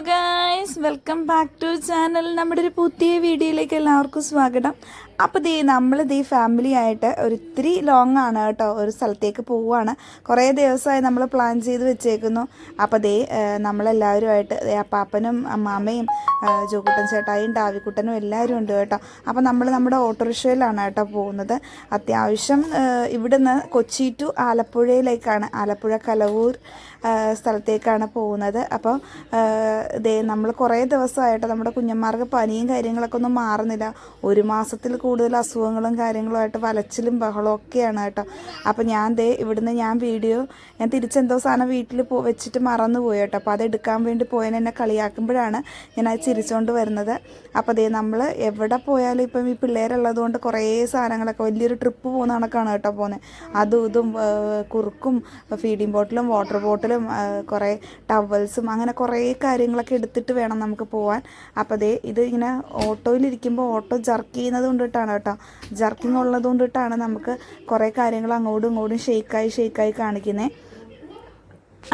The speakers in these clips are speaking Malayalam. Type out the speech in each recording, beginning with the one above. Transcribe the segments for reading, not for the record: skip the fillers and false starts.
Guys, welcome back to channel. നമ്മുടെ ഒരു പുതിയ വീഡിയോയിലേക്ക് എല്ലാവർക്കും സ്വാഗതം. അപ്പോൾ നമ്മൾ ഫാമിലി ആയിട്ട് ഒരിത്തിരി ലോങ് ആണ് കേട്ടോ, ഒരു സ്ഥലത്തേക്ക് പോവുകയാണ്. കുറേ ദിവസമായി നമ്മൾ പ്ലാൻ ചെയ്ത് വെച്ചേക്കുന്നു. അപ്പോൾ നമ്മളെല്ലാവരുമായിട്ട് അപ്പാപ്പനും അമ്മാമ്മയും ജോക്കുട്ടൻ ചേട്ടായും ഡാവിക്കുട്ടനും എല്ലാവരും ഉണ്ട് കേട്ടോ. അപ്പോൾ നമ്മൾ നമ്മുടെ ഓട്ടോറിക്ഷയിലാണ് കേട്ടോ പോകുന്നത്. അത്യാവശ്യം ഇവിടുന്ന് കൊച്ചി ടു ആലപ്പുഴയിലേക്കാണ്, ആലപ്പുഴ കലവൂർ സ്ഥലത്തേക്കാണ് പോകുന്നത്. അപ്പോൾ നമ്മൾ കുറേ ദിവസമായിട്ട് നമ്മുടെ കുഞ്ഞന്മാർക്ക് പനിയും കാര്യങ്ങളൊക്കെ ഒന്നും മാറുന്നില്ല. ഒരു മാസത്തിൽ കൂടുതൽ അസുഖങ്ങളും കാര്യങ്ങളുമായിട്ട് വലച്ചിലും ബഹളവും ഒക്കെയാണ് കേട്ടോ. അപ്പോൾ ഇവിടുന്ന് ഞാൻ തിരിച്ചെന്തോ സാധനം വീട്ടിൽ വെച്ചിട്ട് മറന്നുപോയി കേട്ടോ. അപ്പോൾ അത് എടുക്കാൻ വേണ്ടി പോയതിന് എന്നെ കളിയാക്കുമ്പോഴാണ് ഞാൻ അത് ചിരിച്ചുകൊണ്ട് വരുന്നത്. അപ്പോൾ നമ്മൾ എവിടെ പോയാലും ഇപ്പം ഈ പിള്ളേരുള്ളത് കൊണ്ട് കുറേ സാധനങ്ങളൊക്കെ വലിയൊരു ട്രിപ്പ് പോകുന്ന കണക്കാണ് കേട്ടോ പോകുന്നത്. അതും ഇതും കുറുക്കും ഫീഡിങ് ബോട്ടിലും വാട്ടർ ബോട്ടിലും കുറേ ടവൽസും അങ്ങനെ കുറേ കാര്യങ്ങളൊക്കെ എടുത്തിട്ട് വേണം നമുക്ക് പോകാൻ. അപ്പോൾ ഇത് ഇങ്ങനെ ഓട്ടോയിലിരിക്കുമ്പോൾ ഓട്ടോ ജർക്ക് ചെയ്യുന്നത് കൊണ്ടിട്ടാണ് കേട്ടോ, ജർക്കിങ് ഉള്ളത് കൊണ്ടിട്ടാണ് നമുക്ക് കുറേ കാര്യങ്ങൾ അങ്ങോട്ടും ഇങ്ങോട്ടും ഷെയ്ക്കായി കാണിക്കുന്നത്.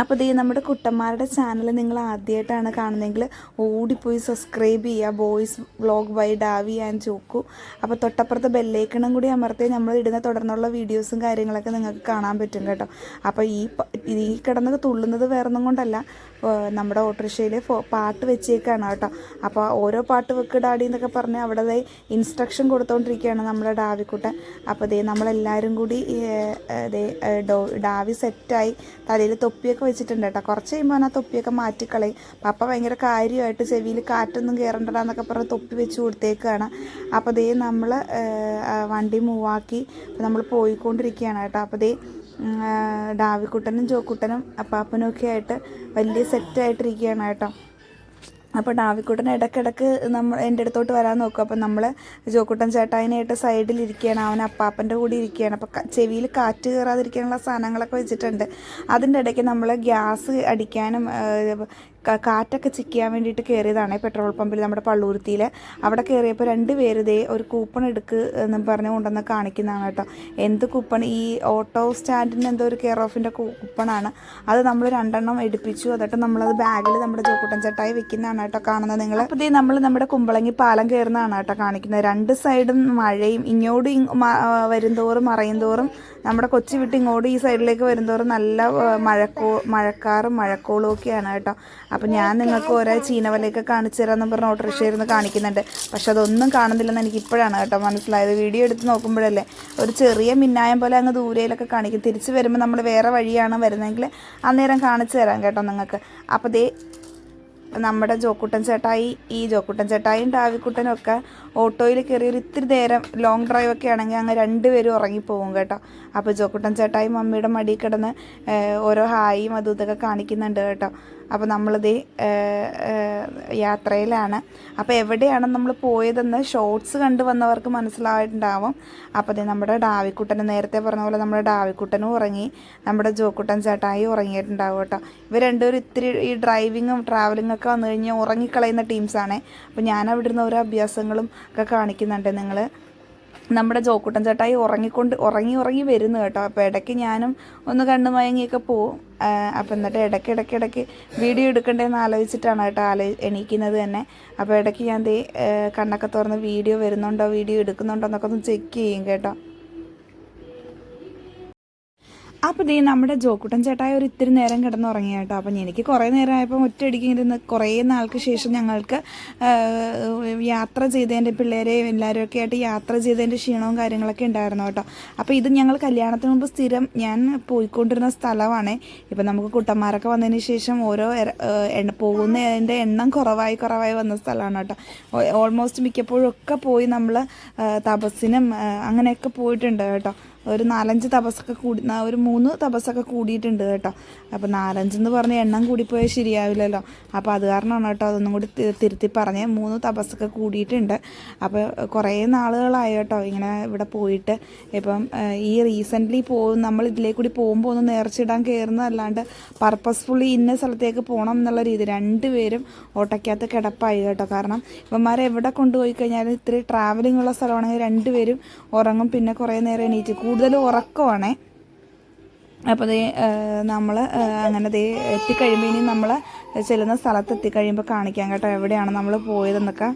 അപ്പോൾ നമ്മുടെ കുട്ടന്മാരുടെ ചാനൽ നിങ്ങൾ ആദ്യമായിട്ടാണ് കാണുന്നതെങ്കിൽ ഓടിപ്പോയി സബ്സ്ക്രൈബ് ചെയ്യുക. Boys vlog by Davy and ജോക്കു. അപ്പോൾ തൊട്ടപ്പുറത്ത് ബെല്ലൈക്കണും കൂടി അമർത്തി നമ്മൾ ഇടുന്ന തുടർന്നുള്ള വീഡിയോസും കാര്യങ്ങളൊക്കെ നിങ്ങൾക്ക് കാണാൻ പറ്റും കേട്ടോ. അപ്പോൾ ഈ കിടന്ന് തുള്ളുന്നത് വേറൊന്നും കൊണ്ടല്ല, നമ്മുടെ ഓട്ടോറിക്ഷയിൽ പാട്ട് വെച്ചേക്കാണ് കേട്ടോ. അപ്പോൾ ഓരോ പാട്ട് വെക്ക് ഡാഡി എന്നൊക്കെ പറഞ്ഞ് അവിടെ ഇൻസ്ട്രക്ഷൻ കൊടുത്തുകൊണ്ടിരിക്കുകയാണ് നമ്മുടെ ഡാവിക്കുട്ടൻ. അപ്പോൾ നമ്മളെല്ലാവരും കൂടി ഡാവി സെറ്റായി തലയിൽ തൊപ്പിയൊക്കെ വെച്ചിട്ടുണ്ട് കേട്ടോ. കുറച്ച് കഴിയുമ്പോൾ ആ തൊപ്പിയൊക്കെ മാറ്റിക്കളയും. പപ്പ ഭയങ്കര കാര്യമായിട്ട് ചെവിയിൽ കാറ്റൊന്നും കയറണ്ടടാന്നൊക്കെ പറഞ്ഞ് തൊപ്പി വെച്ച് കൊടുത്തേക്കാണ്. അപ്പോൾ നമ്മൾ വണ്ടി മൂവാക്കി നമ്മൾ പോയിക്കൊണ്ടിരിക്കുകയാണ് കേട്ടോ. അപ്പോൾ ഡാവിക്കുട്ടനും ജോക്കുട്ടനും അപ്പാപ്പനും ഒക്കെ ആയിട്ട് വലിയ സെറ്റായിട്ടിരിക്കുകയാണ് കേട്ടോ. അപ്പോൾ ഡാവിക്കുട്ടൻ ഇടയ്ക്കിടയ്ക്ക് എൻ്റെ അടുത്തോട്ട് വരാൻ നോക്കും. അപ്പോൾ നമ്മൾ ജോക്കുട്ടൻ ചേട്ടായിനായിട്ട് സൈഡിലിരിക്കുകയാണ്, അവൻ അപ്പാപ്പൻ്റെ കൂടി ഇരിക്കുകയാണ്. അപ്പോൾ ചെവിയിൽ കാറ്റ് കയറാതിരിക്കാനുള്ള സാധനങ്ങളൊക്കെ വെച്ചിട്ടുണ്ട്. അതിൻ്റെ ഇടയ്ക്ക് നമ്മൾ ഗ്യാസ് അടിക്കാനും കാറ്റൊക്കെ ചെക്ക് ചെയ്യാൻ വേണ്ടിയിട്ട് കയറിയതാണ് പെട്രോൾ പമ്പിൽ, നമ്മുടെ പള്ളൂരുത്തിയിൽ. അവിടെ കയറിയപ്പോൾ 2 പേര് ഒരു കൂപ്പൺ എടുക്ക് എന്ന് പറഞ്ഞ് കൊണ്ടുവന്ന് കാണിക്കുന്നതാണ് കേട്ടോ. എന്ത് കൂപ്പൺ? ഈ ഓട്ടോ സ്റ്റാൻഡിന് എന്തോ ഒരു കെയർ ഓഫിൻ്റെ കൂപ്പണാണ്. അത് നമ്മൾ 2 എണ്ണം എടുപ്പിച്ചു. എന്നിട്ട് നമ്മളത് ബാഗിൽ നമ്മുടെ ജോക്കുട്ടൻ ചേട്ടായി വെക്കുന്നതാണ് കേട്ടോ കാണുന്നത് നിങ്ങൾ. അപ്പോൾ നമ്മൾ നമ്മുടെ കുമ്പളങ്ങി പാലം കയറുന്നതാണ് കേട്ടോ കാണിക്കുന്നത്. 2 സൈഡും മഴയും, ഇങ്ങോട്ട് വരുംതോറും മറയുംതോറും നമ്മുടെ കൊച്ചി വിട്ട് ഇങ്ങോട്ട് ഈ സൈഡിലേക്ക് വരുംതോറും നല്ല മഴക്കാറും മഴക്കോളും ഒക്കെയാണ് കേട്ടോ. അപ്പോൾ ഞാൻ നിങ്ങൾക്ക് ഓരോ ചീനവലയൊക്കെ കാണിച്ചു തരാമെന്ന് പറഞ്ഞ് ഓട്ടോറിക്ഷയിരുന്ന് കാണിക്കുന്നുണ്ട്. പക്ഷെ അതൊന്നും കാണുന്നില്ലെന്ന് എനിക്ക് ഇപ്പോഴാണ് കേട്ടോ മനസ്സിലായത്. വീഡിയോ എടുത്ത് നോക്കുമ്പോഴല്ലേ ഒരു ചെറിയ മിന്നായം പോലെ അങ്ങ് ദൂരയിലൊക്കെ കാണിക്കും. തിരിച്ച് വരുമ്പോൾ നമ്മൾ വേറെ വഴിയാണ് വരുന്നതെങ്കിൽ അന്നേരം കാണിച്ചു തരാം കേട്ടോ നിങ്ങൾക്ക്. അപ്പോൾ നമ്മുടെ ജോക്കുട്ടൻ ചേട്ടായും ഡാവിക്കുട്ടനും ഒക്കെ ഓട്ടോയിൽ കയറി ഒരു ഇത്തിരി നേരം ലോങ് ഡ്രൈവൊക്കെ ആണെങ്കിൽ അങ്ങ് 2 പേരും ഉറങ്ങിപ്പോകും കേട്ടോ. അപ്പോൾ ജോക്കുട്ടൻ ചേട്ടായി മമ്മിയുടെ മടിയിൽ കിടന്ന് ഓരോ ഹായും അതും ഇതൊക്കെ കാണിക്കുന്നുണ്ട് കേട്ടോ. അപ്പോൾ യാത്രയിലാണ്. അപ്പോൾ എവിടെയാണ് നമ്മൾ പോയതെന്ന് ഷോർട്സ് കണ്ടു വന്നവർക്ക് മനസ്സിലായിട്ടുണ്ടാവും. അപ്പോൾ നമ്മുടെ ഡാവിക്കുട്ടന് നേരത്തെ പറഞ്ഞ പോലെ നമ്മുടെ ഡാവിക്കുട്ടനും ഉറങ്ങി, നമ്മുടെ ജോക്കുട്ടൻ ചേട്ടായി ഉറങ്ങിയിട്ടുണ്ടാവും കേട്ടോ. ഇവർ രണ്ടുപേരും ഇത്തിരി ഈ ഡ്രൈവിങ്ങും ട്രാവലിങ്ങൊക്കെ വന്നു കഴിഞ്ഞാൽ ഉറങ്ങിക്കളയുന്ന ടീംസാണേ. അപ്പോൾ ഞാൻ അവിടെ ഇരുന്ന് ഓരോ അഭ്യാസങ്ങളും ഒക്കെ കാണിക്കുന്നുണ്ട് നിങ്ങൾ. നമ്മുടെ ജോക്കുട്ടൻ ചേട്ടായി ഉറങ്ങി വരുന്നു കേട്ടോ. അപ്പോൾ ഇടയ്ക്ക് ഞാനും ഒന്ന് കണ്ണു മയങ്ങിയൊക്കെ പോവും. അപ്പോൾ എന്നിട്ട് ഇടയ്ക്ക് വീഡിയോ എടുക്കണ്ടേന്ന് ആലോചിച്ചിട്ടാണ് കേട്ടോ എണീക്കുന്നത് തന്നെ. അപ്പോൾ ഇടയ്ക്ക് ഞാൻ കണ്ണൊക്കെ തുറന്ന് വീഡിയോ വരുന്നുണ്ടോ, വീഡിയോ എടുക്കുന്നുണ്ടോ എന്നൊക്കെ ഒന്ന് ചെക്ക് ചെയ്യും കേട്ടോ. അപ്പോൾ നമ്മുടെ ജോക്കുട്ടൻ ചേട്ടായി ഒരു ഇത്തിരി നേരം കിടന്നുറങ്ങി കേട്ടോ. അപ്പം എനിക്ക് കുറേ നേരമായപ്പോൾ ഒറ്റയടിക്ക് ഇരുന്ന് കുറേ നാൾക്ക് ശേഷം ഞങ്ങൾക്ക് യാത്ര ചെയ്തതിൻ്റെ പിള്ളേരെയും എല്ലാവരും ആയിട്ട് യാത്ര ചെയ്തതിൻ്റെ ക്ഷീണവും കാര്യങ്ങളൊക്കെ ഉണ്ടായിരുന്നു കേട്ടോ. അപ്പോൾ ഇത് ഞങ്ങൾ കല്യാണത്തിന് മുമ്പ് സ്ഥിരം ഞാൻ പോയിക്കൊണ്ടിരുന്ന സ്ഥലമാണ്. ഇപ്പം നമുക്ക് കുട്ടന്മാരൊക്കെ വന്നതിന് ശേഷം ഓരോ പോകുന്നതിൻ്റെ എണ്ണം കുറവായി വന്ന സ്ഥലമാണ് കേട്ടോ. ഓൾമോസ്റ്റ് മിക്കപ്പോഴും ഒക്കെ പോയി നമ്മൾ തപസ്സിനും അങ്ങനെയൊക്കെ പോയിട്ടുണ്ട് കേട്ടോ. ഒരു 4-5 തപസ്സൊക്കെ ഒരു 3 തപസ്സൊക്കെ കൂടിയിട്ടുണ്ട് കേട്ടോ. അപ്പോൾ 4-5 എന്ന് പറഞ്ഞ് എണ്ണം കൂടിപ്പോയാൽ ശരിയാവില്ലല്ലോ. അപ്പോൾ അത് കാരണമാണ് കേട്ടോ അതൊന്നും കൂടി തിരുത്തി പറഞ്ഞ് 3 തപസ്സൊക്കെ കൂടിയിട്ടുണ്ട്. അപ്പോൾ കുറേ നാളുകളായി കേട്ടോ ഇങ്ങനെ ഇവിടെ പോയിട്ട്. ഇപ്പം ഈ റീസെൻ്റ്ലി നമ്മൾ ഇതിലേക്ക് കൂടി പോകുമ്പോൾ ഒന്ന് നേർച്ചിടാൻ കയറുന്നതല്ലാണ്ട് പർപ്പസ്ഫുള്ളി ഇന്ന സ്ഥലത്തേക്ക് പോകണം എന്നുള്ള രീതി 2 പേരും ഓട്ടയ്ക്കകത്ത് കിടപ്പായി കേട്ടോ. കാരണം ഇവന്മാരെ എവിടെ കൊണ്ടുപോയി കഴിഞ്ഞാലും ഇത്തിരി ട്രാവലിംഗ് ഉള്ള സ്ഥലമാണെങ്കിൽ 2 പേരും ഉറങ്ങും, പിന്നെ കുറേ നേരം എണീറ്റ് കൂടുതൽ ഉറക്കമാണേ. അപ്പോൾ ദേ നമ്മൾ അങ്ങനെ ദേ എത്തിക്കഴിയുമ്പോൾ ഇനി നമ്മൾ ചെല്ലുന്ന സ്ഥലത്ത് എത്തിക്കഴിയുമ്പോൾ കാണിക്കാം കേട്ടോ എവിടെയാണ് നമ്മൾ പോയതെന്നൊക്കെ.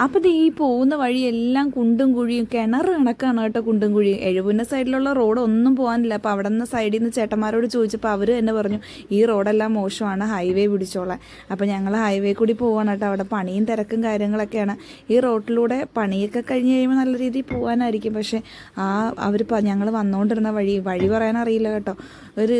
അപ്പോൾ ഇത് ഈ പോകുന്ന വഴിയെല്ലാം കുണ്ടും കുഴിയും കിണർ കണക്കാണ് കേട്ടോ. കുണ്ടും കുഴിയും എഴുപുന്ന സൈഡിലുള്ള റോഡ് ഒന്നും പോകാനില്ല. അപ്പോൾ അവിടെ നിന്ന് സൈഡിൽ നിന്ന് ചേട്ടന്മാരോട് ചോദിച്ചപ്പോൾ അവർ തന്നെ പറഞ്ഞു ഈ റോഡെല്ലാം മോശമാണ്, ഹൈവേ പിടിച്ചോളാം. അപ്പോൾ ഞങ്ങൾ ഹൈവേ കൂടി പോവാണ് കേട്ടോ. അവിടെ പണിയും തിരക്കും കാര്യങ്ങളൊക്കെയാണ്. ഈ റോഡിലൂടെ പണിയൊക്കെ കഴിഞ്ഞ് കഴിയുമ്പോൾ നല്ല രീതിയിൽ പോകാനായിരിക്കും. പക്ഷേ ഞങ്ങൾ വന്നുകൊണ്ടിരുന്ന വഴി പറയാൻ അറിയില്ല കേട്ടോ. ഒരു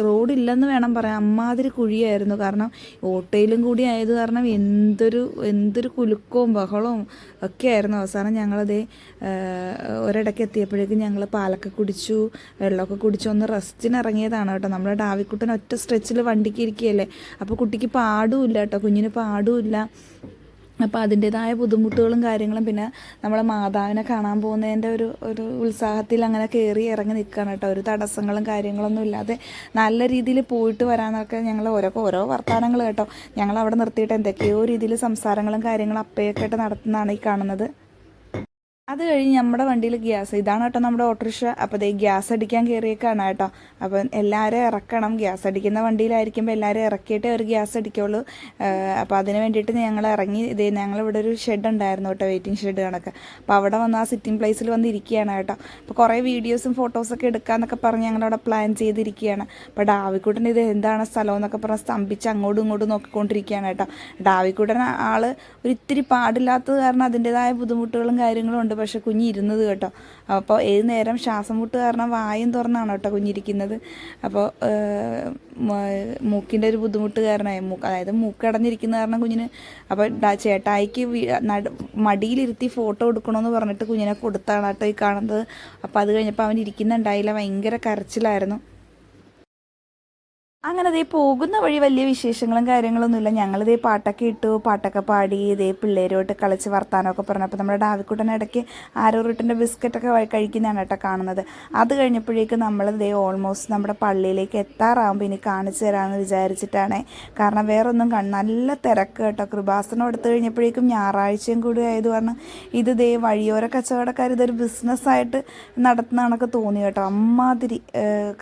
റോഡില്ലെന്ന് വേണം പറയാൻ, അമ്മാതിരി കുഴിയായിരുന്നു. കാരണം ഓട്ടോയിലും കൂടി ആയത് കാരണം എന്തൊരു കുലുക്കവും ബഹളവും ഒക്കെ ആയിരുന്നു. അവസാനം ഞങ്ങളതേ ഒരിടയ്ക്ക് എത്തിയപ്പോഴേക്കും ഞങ്ങൾ പാലൊക്കെ കുടിച്ചു, വെള്ളമൊക്കെ കുടിച്ചു, ഒന്ന് റെസ്റ്റിന് ഇറങ്ങിയതാണ് കേട്ടോ. നമ്മുടെ ഡാവിക്കുട്ടൻ ഒറ്റ സ്ട്രെച്ചിൽ വണ്ടിക്ക് ഇരിക്കുകയല്ലേ. അപ്പോൾ കുട്ടിക്ക് പാടുമില്ല കേട്ടോ, കുഞ്ഞിന് പാടുമില്ല. അപ്പോൾ അതിൻ്റേതായ ബുദ്ധിമുട്ടുകളും കാര്യങ്ങളും, പിന്നെ നമ്മളെ മാതാവിനെ കാണാൻ പോകുന്നതിൻ്റെ ഒരു ഉത്സാഹത്തിൽ അങ്ങനെ കയറി ഇറങ്ങി നിൽക്കുകയാണ് കേട്ടോ. ഒരു തടസ്സങ്ങളും കാര്യങ്ങളൊന്നും ഇല്ലാതെ നല്ല രീതിയിൽ പോയിട്ട് വരാനൊക്കെ ഞങ്ങൾ ഓരോ വർത്തമാനങ്ങൾ കേട്ടോ. ഞങ്ങൾ അവിടെ നിർത്തിയിട്ട് എന്തൊക്കെയോ രീതിയിൽ സംസാരങ്ങളും കാര്യങ്ങളും അപ്പയൊക്കെ ആയിട്ട് നടത്തുന്നതാണ് ഈ കാണുന്നത്. അത് കഴിഞ്ഞ് നമ്മുടെ വണ്ടിയിൽ ഗ്യാസ്, ഇതാണ് കേട്ടോ നമ്മുടെ ഓട്ടോറിക്ഷ. അപ്പോൾ ഇതേ ഗ്യാസ് അടിക്കാൻ കയറിയേക്കാണ് കേട്ടോ. അപ്പം എല്ലാവരും ഇറക്കണം. ഗ്യാസ് അടിക്കുന്ന വണ്ടിയിലായിരിക്കുമ്പോൾ എല്ലാവരും ഇറക്കിയിട്ടേ ഒരു ഗ്യാസ് അടിക്കുള്ളൂ. അപ്പോൾ അതിന് വേണ്ടിയിട്ട് ഞങ്ങൾ ഇറങ്ങി. ഞങ്ങളിവിടെ ഒരു ഷെഡ് ഉണ്ടായിരുന്നു കേട്ടോ, വെയിറ്റിംഗ് ഷെഡ് കണക്ക്. അപ്പോൾ അവിടെ വന്ന് ആ സിറ്റിംഗ് പ്ലേസിൽ വന്ന് ഇരിക്കുകയാണ് കേട്ടോ. അപ്പോൾ കുറേ വീഡിയോസും ഫോട്ടോസൊക്കെ എടുക്കാമെന്നൊക്കെ പറഞ്ഞ് ഞങ്ങളവിടെ പ്ലാൻ ചെയ്തിരിക്കുകയാണ്. അപ്പോൾ ഡാവിക്കുട്ടൻ ഇത് എന്താണ് സ്ഥലം എന്നൊക്കെ പറഞ്ഞ് സ്തംഭിച്ച് അങ്ങോട്ടും ഇങ്ങോട്ടും നോക്കിക്കൊണ്ടിരിക്കുകയാണ് കേട്ടോ. ഡാവിക്കുട്ടൻ ഒരു ഇത്തിരി പാടില്ലാത്തത് കാരണം അതിൻ്റേതായ ബുദ്ധിമുട്ടുകളും കാര്യങ്ങളും ഉണ്ട്. പക്ഷെ കുഞ്ഞിരുന്നത് കേട്ടോ. അപ്പോൾ ഏത് നേരം ശ്വാസം മുട്ട് കാരണം വായും തുറന്നാണ് കേട്ടോ കുഞ്ഞിരിക്കുന്നത്. അപ്പോൾ മൂക്കിൻ്റെ ഒരു ബുദ്ധിമുട്ട് കാരണമായി അതായത് മൂക്കടഞ്ഞിരിക്കുന്ന കാരണം കുഞ്ഞിന്. അപ്പോൾ ചേട്ടായിക്ക് മടിയിലിരുത്തി ഫോട്ടോ എടുക്കണമെന്ന് പറഞ്ഞിട്ട് കുഞ്ഞിനെ കൊടുത്താണ് കേട്ടോ ഈ കാണുന്നത്. അപ്പോൾ അത് കഴിഞ്ഞപ്പോൾ അവൻ ഇരിക്കുന്നുണ്ടായില്ല, ഭയങ്കര കരച്ചിലായിരുന്നു. അങ്ങനെ ദേ പോകുന്ന വഴി വലിയ വിശേഷങ്ങളും കാര്യങ്ങളൊന്നുമില്ല. ഞങ്ങളിതേ പാട്ടൊക്കെ ഇട്ടു, പാട്ടൊക്കെ പാടി, ഇതേ പിള്ളേരുമായിട്ട് കളിച്ച് വർത്താനമൊക്കെ പറഞ്ഞു. അപ്പോൾ നമ്മുടെ ഡാവിക്കുട്ടൻ ഇടയ്ക്ക് ആരോ റൂട്ടിൻ്റെ ബിസ്ക്കറ്റൊക്കെ കഴിക്കുന്നതാണ് കേട്ടോ കാണുന്നത്. അത് കഴിഞ്ഞപ്പോഴേക്കും നമ്മൾ ദേ ഓൾമോസ്റ്റ് നമ്മുടെ പള്ളിയിലേക്ക് എത്താറാകുമ്പോൾ ഇനി കാണിച്ചു തരാമെന്ന് വിചാരിച്ചിട്ടാണ്. കാരണം വേറൊന്നും നല്ല തിരക്ക് കേട്ടോ. കൃപാസനം എടുത്തു കഴിഞ്ഞപ്പോഴേക്കും ഞായറാഴ്ചയും കൂടി ആയത് കാരണം ഇത് ദേ വഴിയോര കച്ചവടക്കാർ ഇതൊരു ബിസിനസ്സായിട്ട് നടത്തുന്നതാണൊക്കെ തോന്നി കേട്ടോ. അമ്മാതിരി,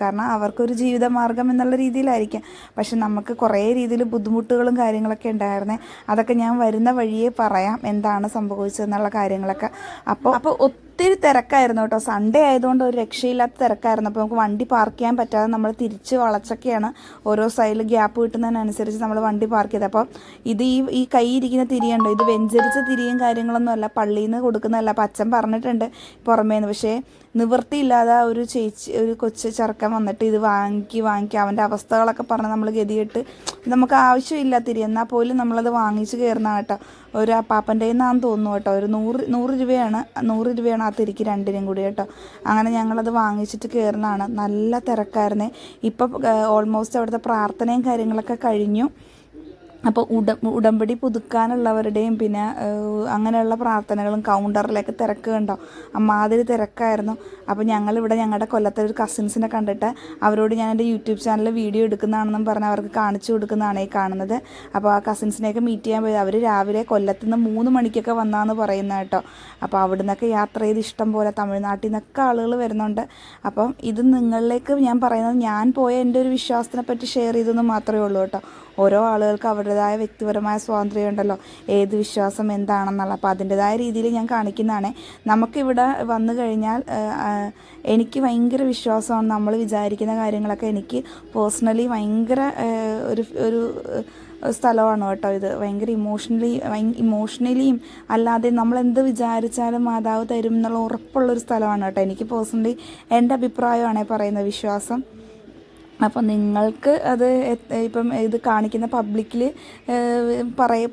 കാരണം അവർക്കൊരു ജീവിതമാർഗം എന്നുള്ള രീതിയിലായിരിക്കും. പക്ഷെ നമുക്ക് കുറേ രീതിയിൽ ബുദ്ധിമുട്ടുകളും കാര്യങ്ങളൊക്കെ ഉണ്ടായിരുന്നേ. അതൊക്കെ ഞാൻ വരുന്ന വഴിയേ പറയാം എന്താണ് സംഭവിച്ചതെന്നുള്ള കാര്യങ്ങളൊക്കെ. അപ്പോൾ ഒത്തിരി തിരക്കായിരുന്നു കേട്ടോ. സൺഡേ ആയതുകൊണ്ട് ഒരു രക്ഷയില്ലാത്ത തിരക്കായിരുന്നു. അപ്പോൾ നമുക്ക് വണ്ടി പാർക്ക് ചെയ്യാൻ പറ്റാതെ നമ്മൾ തിരിച്ച് വളച്ചൊക്കെയാണ് ഓരോ സൈഡിൽ ഗ്യാപ്പ് കിട്ടുന്നതിനനുസരിച്ച് നമ്മൾ വണ്ടി പാർക്ക് ചെയ്തത്. അപ്പോൾ ഇത് ഈ കൈ ഇരിക്കുന്ന തിരിയുണ്ടോ, ഇത് വെഞ്ചരിച്ച തിരിയും കാര്യങ്ങളൊന്നും അല്ല, പള്ളിയിൽ നിന്ന് കൊടുക്കുന്നതല്ല. അപ്പം അച്ഛൻ പറഞ്ഞിട്ടുണ്ട് പുറമേന്ന്. പക്ഷേ നിവൃത്തിയില്ലാതെ ഒരു കൊച്ചു ചെറുക്കൻ വന്നിട്ട് ഇത് വാങ്ങി അവൻ്റെ അവസ്ഥകളൊക്കെ പറഞ്ഞ് നമ്മൾ ഗതിയിട്ട് നമുക്ക് ആവശ്യമില്ല തിരി, എന്നാൽ പോലും നമ്മളത് വാങ്ങിച്ച് കയറുന്നതാണ് കേട്ടോ. ഒരു അപ്പാപ്പൻ്റെ നിന്നാന്ന് തോന്നുന്നു കേട്ടോ. ഒരു 100 രൂപയാണ് ആ തിരിക്ക് രണ്ടിനും കൂടി കേട്ടോ. അങ്ങനെ ഞങ്ങളത് വാങ്ങിച്ചിട്ട് കയറുന്നതാണ്. നല്ല തിരക്കായിരുന്നേ. ഇപ്പം ഓൾമോസ്റ്റ് അവിടുത്തെ പ്രാർത്ഥനയും കാര്യങ്ങളൊക്കെ കഴിഞ്ഞു. അപ്പോൾ ഉടമ്പടി പുതുക്കാനുള്ളവരുടെയും പിന്നെ അങ്ങനെയുള്ള പ്രാർത്ഥനകളും കൗണ്ടറിലേക്ക് തിരക്ക് കണ്ടോ, അമ്മാതിരി തിരക്കായിരുന്നു. അപ്പോൾ ഞങ്ങളിവിടെ ഞങ്ങളുടെ കൊല്ലത്തെ ഒരു കസിൻസിനെ കണ്ടിട്ട് അവരോട് ഞാൻ എൻ്റെ യൂട്യൂബ് ചാനലിൽ വീഡിയോ എടുക്കുന്നതാണെന്നും പറഞ്ഞ് അവർക്ക് കാണിച്ചു കൊടുക്കുന്നതാണ് ഈ കാണുന്നത്. അപ്പോൾ ആ കസിൻസിനെയൊക്കെ മീറ്റ് ചെയ്യാൻ പോയത് അവർ രാവിലെ കൊല്ലത്തുനിന്ന് 3 മണിക്കൊക്കെ വന്നാന്ന് പറയുന്നത് കേട്ടോ. അപ്പോൾ അവിടെ നിന്നൊക്കെ യാത്ര ചെയ്ത് ഇഷ്ടം പോലെ തമിഴ്നാട്ടിൽ നിന്നൊക്കെ ആളുകൾ വരുന്നുണ്ട്. അപ്പം ഇത് നിങ്ങളിലേക്ക് ഞാൻ പറയുന്നത് ഞാൻ പോയ എൻ്റെ ഒരു വിശ്വാസത്തിനെ പറ്റി ഷെയർ ചെയ്തെന്ന് മാത്രമേ ഉള്ളൂ കേട്ടോ. ഓരോ ആളുകൾക്ക് അവരുടേതായ വ്യക്തിപരമായ സ്വാതന്ത്ര്യം ഉണ്ടല്ലോ, ഏത് വിശ്വാസം എന്താണെന്നുള്ള. അപ്പോൾ അതിൻ്റെതായ രീതിയിൽ ഞാൻ കാണിക്കുന്നതാണ്. നമുക്കിവിടെ വന്നു കഴിഞ്ഞാൽ എനിക്ക് ഭയങ്കര വിശ്വാസമാണ്. നമ്മൾ വിചാരിക്കുന്ന കാര്യങ്ങളൊക്കെ എനിക്ക് പേഴ്സണലി ഭയങ്കര ഒരു സ്ഥലമാണ് കേട്ടോ ഇത്. ഭയങ്കര ഇമോഷണലിയും അല്ലാതെ നമ്മളെന്ത് വിചാരിച്ചാലും മാതാവ് തരും എന്നുള്ള ഉറപ്പുള്ളൊരു സ്ഥലമാണ് കേട്ടോ. എനിക്ക് പേഴ്സണലി എൻ്റെ അഭിപ്രായമാണ് പറയുന്നത്, വിശ്വാസം. അപ്പോൾ നിങ്ങൾക്ക് അത് ഇപ്പം ഇത് കാണിക്കുന്ന പബ്ലിക്കിൽ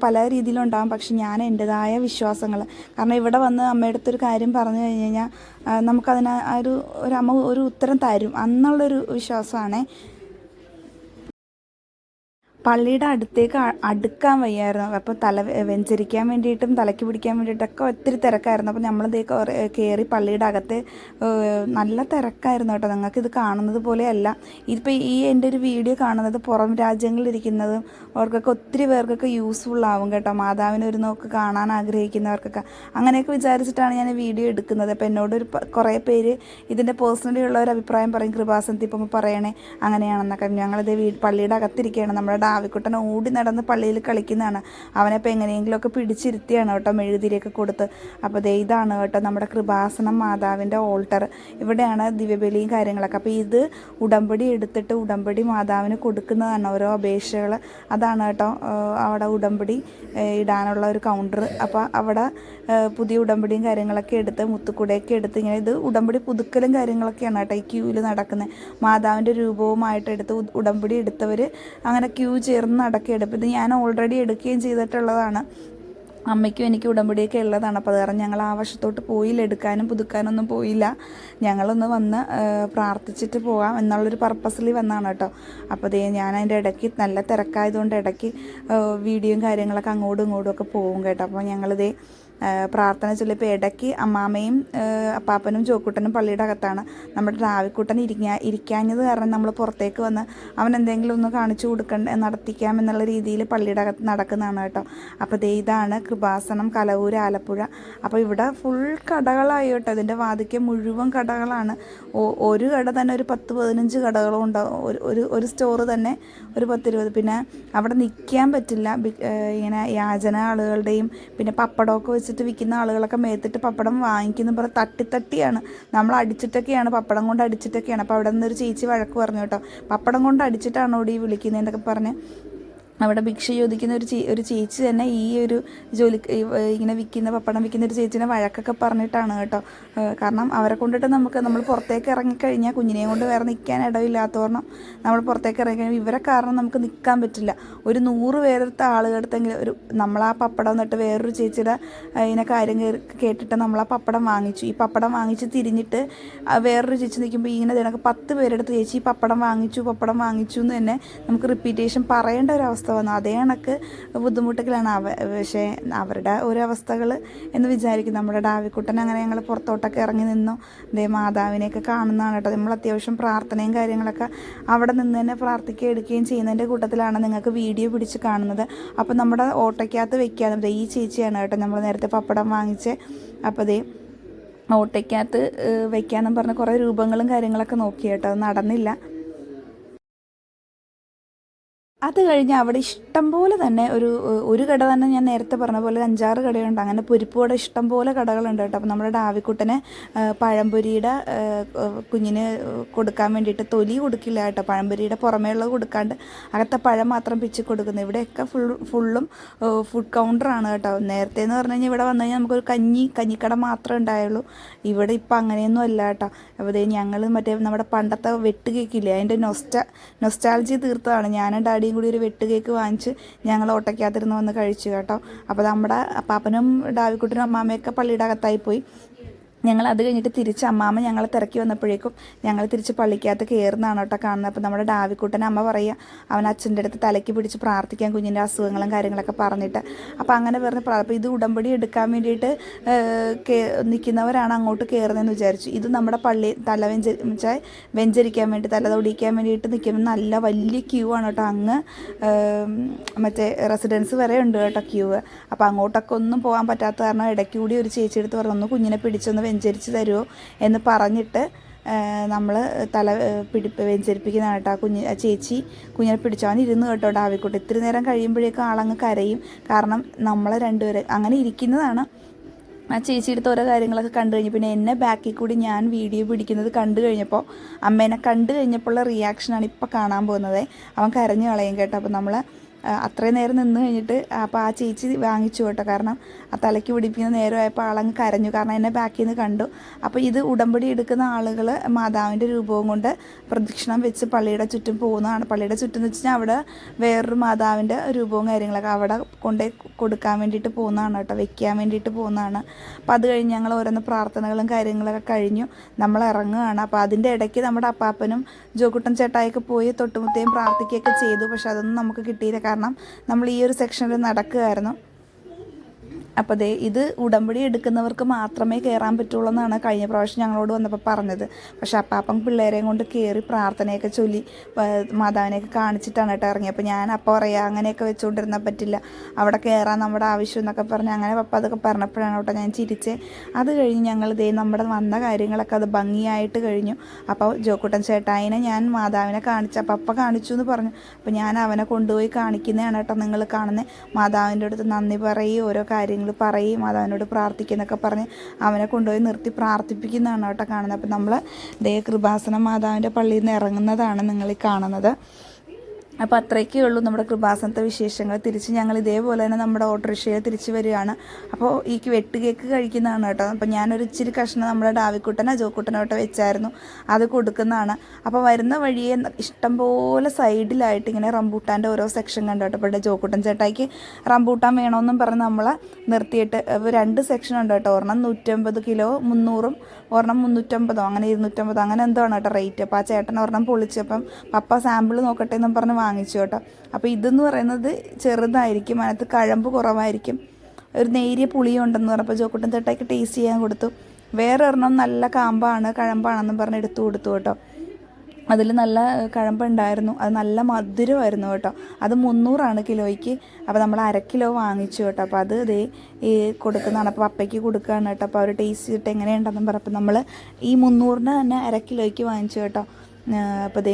പല രീതിയിലുണ്ടാകും. പക്ഷെ ഞാൻ എൻ്റെതായ വിശ്വാസങ്ങൾ, കാരണം ഇവിടെ വന്ന് അമ്മയുടെ അടുത്തൊരു കാര്യം പറഞ്ഞു കഴിഞ്ഞ് കഴിഞ്ഞാൽ നമുക്കതിന് ഒരു അമ്മ ഒരു ഉത്തരം തരും എന്നുള്ളൊരു വിശ്വാസമാണ്. പള്ളിയുടെ അടുത്തേക്ക് അടുക്കാൻ വയ്യായിരുന്നു. അപ്പോൾ വെഞ്ചരിക്കാൻ വേണ്ടിയിട്ടും തലയ്ക്ക് പിടിക്കാൻ വേണ്ടിയിട്ടൊക്കെ ഒത്തിരി തിരക്കായിരുന്നു. അപ്പോൾ നമ്മളിതേ കയറി പള്ളിയുടെ അകത്ത് നല്ല തിരക്കായിരുന്നു കേട്ടോ. നിങ്ങൾക്കിത് കാണുന്നത് പോലെയല്ല. ഇതിപ്പോൾ എൻ്റെ ഒരു വീഡിയോ കാണുന്നത് പുറം രാജ്യങ്ങളിലിരിക്കുന്നതും അവർക്കൊക്കെ ഒത്തിരി പേർക്കൊക്കെ യൂസ്ഫുൾ ആവും കേട്ടോ. മാതാവിനെ ഒരു നോക്ക് കാണാൻ ആഗ്രഹിക്കുന്നവർക്കൊക്കെ അങ്ങനെയൊക്കെ വിചാരിച്ചിട്ടാണ് ഞാൻ വീഡിയോ എടുക്കുന്നത്. അപ്പോൾ എന്നോടൊരു കുറേ പേര് ഇതിൻ്റെ പേഴ്സണലി ഉള്ള ഒരു അഭിപ്രായം പറയും, കൃപാസനത്തിൽ ഇപ്പം പറയണേ അങ്ങനെയാണെന്നൊക്കെ. ഞങ്ങളിത് പള്ളിയുടെ അകത്തിരിക്കുകയാണ്. നമ്മുടെ ആവിക്കുട്ടൻ ഓടി നടന്ന് പള്ളിയിൽ കളിക്കുന്നതാണ്. അവനെപ്പോൾ എങ്ങനെയെങ്കിലുമൊക്കെ പിടിച്ചിരുത്തിയാണ് കേട്ടോ മെഴുതിരിയൊക്കെ കൊടുത്ത്. അപ്പോൾ ഇതാണ് കേട്ടോ നമ്മുടെ കൃപാസനം മാതാവിൻ്റെ ഓൾട്ടർ. ഇവിടെയാണ് ദിവ്യബലിയും കാര്യങ്ങളൊക്കെ. അപ്പോൾ ഇത് ഉടമ്പടി എടുത്തിട്ട് ഉടമ്പടി മാതാവിന് കൊടുക്കുന്നതാണ് ഓരോ അപേക്ഷകൾ. അതാണ് കേട്ടോ അവിടെ ഉടമ്പടി ഇടാനുള്ള ഒരു കൗണ്ടർ. അപ്പോൾ അവിടെ പുതിയ ഉടമ്പടിയും കാര്യങ്ങളൊക്കെ എടുത്ത് മുത്തുക്കുടയൊക്കെ എടുത്ത് ഇങ്ങനെ ഇത് ഉടമ്പടി പുതുക്കലും കാര്യങ്ങളൊക്കെയാണ് കേട്ടോ ഈ ക്യൂവിൽ നടക്കുന്നത്. മാതാവിൻ്റെ രൂപവുമായിട്ട് എടുത്ത് ഉടമ്പടി എടുത്തവർ അങ്ങനെ ക്യൂ ചേർന്ന് നടക്കുകയെടുപ്പ്. ഇത് ഞാൻ ഓൾറെഡി എടുക്കുകയും ചെയ്തിട്ടുള്ളതാണ്. അമ്മയ്ക്കും എനിക്ക് ഉടമ്പടിയൊക്കെ ഉള്ളതാണ്. അപ്പോൾ അത് കാരണം ഞങ്ങൾ ആ വശത്തോട്ട് പോയില്ല, എടുക്കാനും പുതുക്കാനൊന്നും പോയില്ല. ഞങ്ങളൊന്ന് വന്ന് പ്രാർത്ഥിച്ചിട്ട് പോകാം എന്നുള്ളൊരു പർപ്പസിൽ വന്നതാണ് കേട്ടോ. അപ്പോൾ ഞാൻ അതിൻ്റെ ഇടയ്ക്ക് നല്ല തിരക്കായതുകൊണ്ട് ഇടയ്ക്ക് വീഡിയോയും കാര്യങ്ങളൊക്കെ അങ്ങോട്ടും ഇങ്ങോട്ടും ഒക്കെ പോകും കേട്ടോ. അപ്പോൾ ഞങ്ങളിതേ പ്രാർത്ഥന ചൊല്ലിപ്പോൾ ഇടയ്ക്ക് അമ്മാമ്മയും അപ്പാപ്പനും ജോക്കുട്ടനും പള്ളിയുടെ അകത്താണ്. നമ്മുടെ രാവിക്കുട്ടൻ ഇരിക്കാഞ്ഞത് കാരണം നമ്മൾ പുറത്തേക്ക് വന്ന് അവൻ എന്തെങ്കിലും ഒന്ന് കാണിച്ചു നടത്തിക്കാം എന്നുള്ള രീതിയിൽ പള്ളിയുടെ അകത്ത് നടക്കുന്നതാണ് കേട്ടോ. അപ്പോൾ ഇതാണ് കൃപാസനം കലവൂർ ആലപ്പുഴ. അപ്പോൾ ഇവിടെ ഫുൾ കടകളായി കേട്ടോ. ഇതിൻ്റെ വാതിക്ക് മുഴുവൻ കടകളാണ്. ഒരു കട തന്നെ ഒരു 10-15 കടകളും ഉണ്ടാവും. ഒരു സ്റ്റോറ് തന്നെ ഒരു 10-20. പിന്നെ അവിടെ നിൽക്കാൻ പറ്റില്ല. ഇങ്ങനെ യാചന ആളുകളുടെയും പിന്നെ പപ്പടമൊക്കെ വെച്ചിട്ട് വിൽക്കുന്ന ആളുകളൊക്കെ മേത്തിട്ട് പപ്പടം വാങ്ങിക്കുന്ന പറഞ്ഞ് തട്ടിയാണ് നമ്മൾ അടിച്ചിട്ടൊക്കെയാണ്, പപ്പടം കൊണ്ട് അടിച്ചിട്ടൊക്കെയാണ്. അപ്പോൾ അവിടെ നിന്നൊരു ചേച്ചി വഴക്ക് പറഞ്ഞു കേട്ടോ, പപ്പടം കൊണ്ട് അടിച്ചിട്ടാണോ ഈ വിളിക്കുന്നതെന്നൊക്കെ പറഞ്ഞ് അവിടെ ഭിക്ഷ ചോദിക്കുന്ന ഒരു ചേച്ചി തന്നെ ഈ ഒരു ജോലി ഇങ്ങനെ പപ്പടം വിൽക്കുന്ന ഒരു ചേച്ചിനെ വഴക്കൊക്കെ പറഞ്ഞിട്ടാണ് കേട്ടോ. കാരണം അവരെ കൊണ്ടിട്ട് നമ്മൾ പുറത്തേക്ക് ഇറങ്ങിക്കഴിഞ്ഞാൽ കുഞ്ഞിനെയും കൊണ്ട് വേറെ നിൽക്കാൻ ഇടവില്ലാത്തവരണം നമ്മൾ പുറത്തേക്ക് ഇറങ്ങിക്കഴിഞ്ഞാൽ ഇവരെ കാരണം നമുക്ക് നിൽക്കാൻ പറ്റില്ല. ഒരു 100 പേരെടുത്ത ആളുകളെടുത്തെങ്കിലും ഒരു നമ്മളാ പപ്പടം എന്നിട്ട് വേറൊരു ചേച്ചിയുടെ ഇങ്ങനെ കാര്യം കേട്ടിട്ട് നമ്മളാ പപ്പടം വാങ്ങിച്ചു. ഈ പപ്പടം വാങ്ങിച്ച് തിരിഞ്ഞിട്ട് വേറൊരു ചേച്ചി നിൽക്കുമ്പോൾ ഇങ്ങനെ ഇതിനൊക്കെ 10 പേരെടുത്ത് ചേച്ചി ഈ പപ്പടം വാങ്ങിച്ചു എന്ന് തന്നെ നമുക്ക് റിപ്പീറ്റേഷൻ പറയേണ്ട ഒരു അവസ്ഥ വന്നു. അതേ കണക്ക് ബുദ്ധിമുട്ടുകളാണ് പക്ഷേ അവരുടെ ഓരോ അവസ്ഥകൾ എന്ന് വിചാരിക്കും. നമ്മുടെ ഡാവിക്കുട്ടൻ അങ്ങനെ ഞങ്ങൾ പുറത്തോട്ടൊക്കെ ഇറങ്ങി നിന്നു. മാതാവിനെയൊക്കെ കാണുന്നതാണ് കേട്ടോ. നമ്മൾ അത്യാവശ്യം പ്രാർത്ഥനയും കാര്യങ്ങളൊക്കെ അവിടെ നിന്ന് തന്നെ എടുക്കുകയും ചെയ്യുന്നതിൻ്റെ കൂട്ടത്തിലാണ് നിങ്ങൾക്ക് വീഡിയോ പിടിച്ച് കാണുന്നത്. അപ്പോൾ നമ്മുടെ ഓട്ടോയ്ക്കകത്ത് വെക്കാനും ഈ ചേച്ചിയാണ് കേട്ടോ നമ്മൾ നേരത്തെ പപ്പടം വാങ്ങിച്ച്. അപ്പോൾ ഓട്ടോയ്ക്കകത്ത് വെക്കാമെന്നും പറഞ്ഞ് കുറേ രൂപങ്ങളും കാര്യങ്ങളൊക്കെ നോക്കി കേട്ടോ. അത് നടന്നില്ല. അത് കഴിഞ്ഞ് അവിടെ ഇഷ്ടം പോലെ തന്നെ ഒരു കട തന്നെ ഞാൻ നേരത്തെ പറഞ്ഞ പോലെ 5-6 കടയുണ്ട്. അങ്ങനെ പൊരിപ്പുവട ഇഷ്ടം പോലെ കടകളുണ്ട് കേട്ടോ. അപ്പോൾ നമ്മുടെ ഡാവിക്കുട്ടനെ പഴംപൊരിയുടെ കുഞ്ഞിന് കൊടുക്കാൻ വേണ്ടിയിട്ട് തൊലി കൊടുക്കില്ല കേട്ടോ. പഴംപൊരിയുടെ പുറമേ ഉള്ളത് കൊടുക്കാണ്ട് അകത്തെ പഴം മാത്രം പിച്ച് കൊടുക്കുന്നത്. ഇവിടെയൊക്കെ ഫുള്ളും ഫുഡ് കൗണ്ടറാണ് കേട്ടോ. നേരത്തെ എന്ന് പറഞ്ഞു കഴിഞ്ഞാൽ ഇവിടെ വന്നു കഴിഞ്ഞാൽ നമുക്കൊരു കഞ്ഞിക്കട മാത്രമേ ഉണ്ടായുള്ളൂ. ഇവിടെ ഇപ്പം അങ്ങനെയൊന്നും അല്ല കേട്ടോ. അപ്പോൾ ഞങ്ങൾ മറ്റേ നമ്മുടെ പണ്ടത്തെ വെട്ട് കേക്കില്ലേ അതിൻ്റെ നൊസ്റ്റാൾജി തീർത്തതാണ്. ഞാനും ഡാഡിയും കൂടി ഒരു വെട്ട് കേക്ക് വാങ്ങിച്ച് ഞങ്ങൾ ഓട്ടയ്ക്കകത്തിരുന്ന് വന്ന് കഴിച്ചു കേട്ടോ. അപ്പോൾ നമ്മുടെ പാപ്പനും ഡാവിക്കുട്ടനും അമ്മാമ്മയൊക്കെ പള്ളിയുടെ അകത്തായിപ്പോയി. ഞങ്ങൾ അത് കഴിഞ്ഞിട്ട് തിരിച്ച് അമ്മാമ്മ ഞങ്ങളെ തിരക്കി വന്നപ്പോഴേക്കും ഞങ്ങൾ തിരിച്ച് പള്ളിക്കകത്ത് കയറുന്നതാണ് കേട്ടോ കാണുന്നത്. അപ്പോൾ നമ്മുടെ ഡാവിക്കുട്ടൻ അമ്മ പറയുക അവൻ അച്ഛൻ്റെ അടുത്ത് തലയ്ക്ക് പിടിച്ച് പ്രാർത്ഥിക്കാൻ കുഞ്ഞിൻ്റെ അസുഖങ്ങളും കാര്യങ്ങളൊക്കെ പറഞ്ഞിട്ട്. അപ്പോൾ അങ്ങനെ അപ്പോൾ ഇത് ഉടമ്പടി എടുക്കാൻ വേണ്ടിയിട്ട് നിൽക്കുന്നവരാണ് അങ്ങോട്ട് കയറുന്നതെന്ന് വിചാരിച്ചു. ഇത് നമ്മുടെ പള്ളി വെഞ്ചരിക്കാൻ വേണ്ടി തല തൊടിക്കാൻ വേണ്ടിയിട്ട് നിൽക്കുമ്പോൾ നല്ല വലിയ ക്യൂ ആണ് കേട്ടോ. അങ്ങ് മറ്റേ റെസിഡൻസ് വരെ ഉണ്ട് കേട്ടോ ക്യൂ. അപ്പോൾ അങ്ങോട്ടൊക്കെ ഒന്നും പോകാൻ പറ്റാത്ത കാരണം ഇടയ്ക്ക് കൂടി ഒരു ചേച്ചി എടുത്ത് പറഞ്ഞു കുഞ്ഞിനെ പിടിച്ചൊന്ന് വെഞ്ചരിച്ച് തരുമോ എന്ന് പറഞ്ഞിട്ട് നമ്മൾ വെഞ്ചരിപ്പിക്കുന്നതാണ് കേട്ടോ. ചേച്ചി കുഞ്ഞിനെ പിടിച്ചാൽ ഇരുന്ന് കേട്ടോ ഡാവിക്കുട്ടി. ഇത്തിരി നേരം കഴിയുമ്പോഴേക്കും ആളങ്ങ് കരയും. കാരണം നമ്മൾ രണ്ടുപേരും അങ്ങനെ ഇരിക്കുന്നതാണ്. ആ ചേച്ചിയെടുത്ത് ഓരോ കാര്യങ്ങളൊക്കെ കണ്ടു കഴിഞ്ഞു. പിന്നെ എന്നെ ബാക്കിൽ കൂടി ഞാൻ വീഡിയോ പിടിക്കുന്നത് കണ്ടു കഴിഞ്ഞപ്പോൾ അമ്മേനെ കണ്ടു കഴിഞ്ഞപ്പോഴുള്ള റിയാക്ഷനാണ് ഇപ്പോൾ കാണാൻ പോകുന്നത്. അവൻ കരഞ്ഞു കളയും കേട്ടോ. അപ്പോൾ നമ്മൾ അത്രയും നേരം നിന്ന് കഴിഞ്ഞിട്ട് അപ്പോൾ ആ ചേച്ചി വാങ്ങിച്ചു കേട്ടോ. കാരണം ആ തലയ്ക്ക് പിടിപ്പിക്കുന്ന നേരമായപ്പോൾ ആളങ്ങ് കരഞ്ഞു, കാരണം എന്നെ ബാക്കിൽ നിന്ന് കണ്ടു. അപ്പോൾ ഇത് ഉടമ്പടി എടുക്കുന്ന ആളുകൾ മാതാവിൻ്റെ രൂപവും കൊണ്ട് പ്രദക്ഷിണം വെച്ച് പള്ളിയുടെ ചുറ്റും പോകുന്നതാണ്. പള്ളിയുടെ ചുറ്റും എന്ന് വെച്ച് കഴിഞ്ഞാൽ അവിടെ വേറൊരു മാതാവിൻ്റെ രൂപവും കാര്യങ്ങളൊക്കെ അവിടെ കൊണ്ടേ കൊടുക്കാൻ വേണ്ടിയിട്ട് പോകുന്നതാണ് കേട്ടോ, വെക്കാൻ വേണ്ടിയിട്ട് പോകുന്നതാണ്. അപ്പോൾ അത് കഴിഞ്ഞ് ഞങ്ങൾ ഓരോന്ന് പ്രാർത്ഥനകളും കാര്യങ്ങളൊക്കെ കഴിഞ്ഞു നമ്മൾ ഇറങ്ങുകയാണ്. അപ്പോൾ അതിൻ്റെ ഇടയ്ക്ക് നമ്മുടെ അപ്പാപ്പനും ജോക്കുട്ടൻ ചേട്ടായൊക്കെ പോയി തൊട്ടുമുത്തേയും പ്രാർത്ഥിക്കുകയൊക്കെ ചെയ്തു. പക്ഷെ അതൊന്നും നമുക്ക് കിട്ടിയില്ല, കാരണം നമ്മൾ ഈ ഒരു സെക്ഷനിൽ നടക്കുകയായിരുന്നു. അപ്പോൾ ഇത് ഉടമ്പടി എടുക്കുന്നവർക്ക് മാത്രമേ കയറാൻ പറ്റുള്ളൂ എന്നാണ് കഴിഞ്ഞ പ്രാവശ്യം ഞങ്ങളോട് വന്നപ്പോൾ പറഞ്ഞത്. പക്ഷേ അപ്പാപ്പൻ പിള്ളേരെയും കൊണ്ട് കയറി പ്രാർത്ഥനയൊക്കെ ചൊല്ലി മാതാവിനെയൊക്കെ കാണിച്ചിട്ടാണ് കേട്ടോ ഇറങ്ങി. അപ്പോൾ ഞാൻ അപ്പോൾ പറയാം അങ്ങനെയൊക്കെ വെച്ചുകൊണ്ടിരുന്നാൽ പറ്റില്ല, അവിടെ കയറാൻ നമ്മുടെ ആവശ്യം എന്നൊക്കെ പറഞ്ഞ് അങ്ങനെ പപ്പ അതൊക്കെ പറഞ്ഞപ്പോഴാണ് കേട്ടോ ഞാൻ ചിരിച്ചേ. അത് കഴിഞ്ഞ് ഞങ്ങൾ നമ്മുടെ വന്ന കാര്യങ്ങളൊക്കെ അത് ഭംഗിയായിട്ട് കഴിഞ്ഞു. അപ്പോൾ ജോക്കുട്ടൻ ചേട്ടായിനെ ഞാൻ മാതാവിനെ കാണിച്ചു, പപ്പ കാണിച്ചു എന്ന് പറഞ്ഞു. അപ്പോൾ ഞാൻ അവനെ കൊണ്ടുപോയി കാണിക്കുന്നതാണ് കേട്ടോ നിങ്ങൾ കാണുന്നത്. മാതാവിൻ്റെ അടുത്ത് നന്ദി പറയും, ഓരോ കാര്യങ്ങൾ പറയും, മാതാവിനോട് പ്രാർത്ഥിക്കുന്നൊക്കെ പറഞ്ഞ് അവനെ കൊണ്ടുപോയി നിർത്തി പ്രാർത്ഥിപ്പിക്കുന്നതാണ് കേട്ടോ കാണുന്നത്. അപ്പം നമ്മൾ കൃപാസന മാതാവിൻ്റെ പള്ളിയിൽ നിന്ന് ഇറങ്ങുന്നതാണ് നിങ്ങൾ ഈ കാണുന്നത്. അപ്പോൾ അത്രയൊക്കെ ഉള്ളൂ നമ്മുടെ കൃപാസനത്തെ വിശേഷങ്ങൾ. തിരിച്ച് ഞങ്ങൾ ഇതേപോലെ തന്നെ നമ്മുടെ ഓട്ടോറിക്ഷയിൽ തിരിച്ച് വരികയാണ്. അപ്പോൾ ഈ വെട്ട് കേക്ക് കഴിക്കുന്നതാണ് കേട്ടോ. അപ്പോൾ ഞാനൊരു ഇച്ചിരി കഷ്ണം നമ്മുടെ ഡാവിക്കുട്ടനോ ജോക്കുട്ടനോട്ടോ വെച്ചായിരുന്നു, അത് കൊടുക്കുന്നതാണ്. അപ്പോൾ വരുന്ന വഴിയെ ഇഷ്ടംപോലെ സൈഡിലായിട്ട് ഇങ്ങനെ റംബൂട്ടാൻ്റെ ഓരോ സെക്ഷൻ കണ്ടു കേട്ടോ. അപ്പോൾ ജോക്കുട്ടൻ ചേട്ടായിക്ക് റംബൂട്ടാൻ വേണമെന്നും പറഞ്ഞ് നമ്മളെ നിർത്തിയിട്ട് 2 സെക്ഷൻ ഉണ്ട് കേട്ടോ. ഒരെണ്ണം 150 കിലോ 300, ഒരെണ്ണം 350 അങ്ങനെ 250 അങ്ങനെ എന്തോ ആണ് കേട്ടോ റേറ്റ്. അപ്പോൾ ആ ചേട്ടൻ ഒരെണ്ണം പൊളിച്ച്, അപ്പം പപ്പ സാമ്പിൾ നോക്കട്ടെ എന്നും പറഞ്ഞ് വാങ്ങിച്ചു കേട്ടോ. അപ്പോൾ ഇതെന്ന് പറയുന്നത് ചെറുതായിരിക്കും, അതിനകത്ത് കഴമ്പ് കുറവായിരിക്കും, ഒരു നേരിയ പുളിയുണ്ടെന്ന് പറഞ്ഞപ്പോൾ ജോക്കുട്ടൻ ചേട്ടായിക്ക് ടേസ്റ്റ് ചെയ്യാൻ കൊടുത്തു. വേറെ ഒരെണ്ണം നല്ല കഴമ്പാണെന്നും പറഞ്ഞ് എടുത്തു കൊടുത്തു കേട്ടോ. അതിൽ നല്ല കഴമ്പുണ്ടായിരുന്നു, അത് നല്ല മധുരമായിരുന്നു കേട്ടോ. അത് 300 കിലോയ്ക്ക്. അപ്പോൾ നമ്മൾ 1/2 കിലോ വാങ്ങിച്ചു കേട്ടോ. അപ്പോൾ അത് ഈ കൊടുക്കുന്നതാണ്. അപ്പോൾ പപ്പയ്ക്ക് കൊടുക്കുകയാണ് കേട്ടോ. അപ്പോൾ അവർ ടേസ്റ്റ് ചെയ്തിട്ട് എങ്ങനെയുണ്ടെന്നും പറഞ്ഞപ്പോൾ നമ്മൾ ഈ 300 തന്നെ 1/2 കിലോയ്ക്ക് വാങ്ങിച്ചു കേട്ടോ. അപ്പോൾ